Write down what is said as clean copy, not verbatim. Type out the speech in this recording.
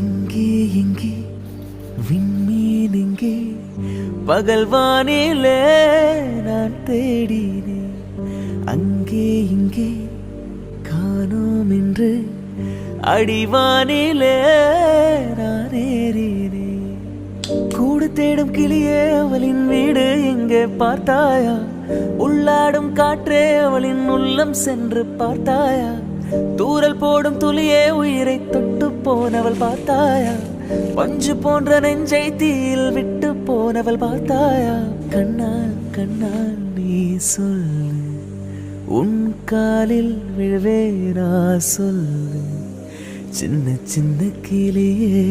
எங்கே எங்கே விண்மீன் எங்கே பகல் வானிலே நான் தேடினேன். அங்கே இங்கே காணோம் என்று அடிவானிலே நான் ஏறினேன். கூடு தேடும் கிளியே அவளின் வீடு எங்கே பார்த்தாயா? உள்ளாடும் காற்றே அவளின் உள்ளம் சென்று பார்த்தாயா? தூரல் போடும் துளியே உயிரை தொட்டு போனவள் பார்த்தாயா? பஞ்சு போன்ற நெஞ்சை தீயில் விட்டு போனவள் பார்த்தாயா? கண்ணால் கண்ணால் நீ சொல்லு, உன் காலில் விழுவேனா சொல்லு, சின்ன சின்ன கிளியே.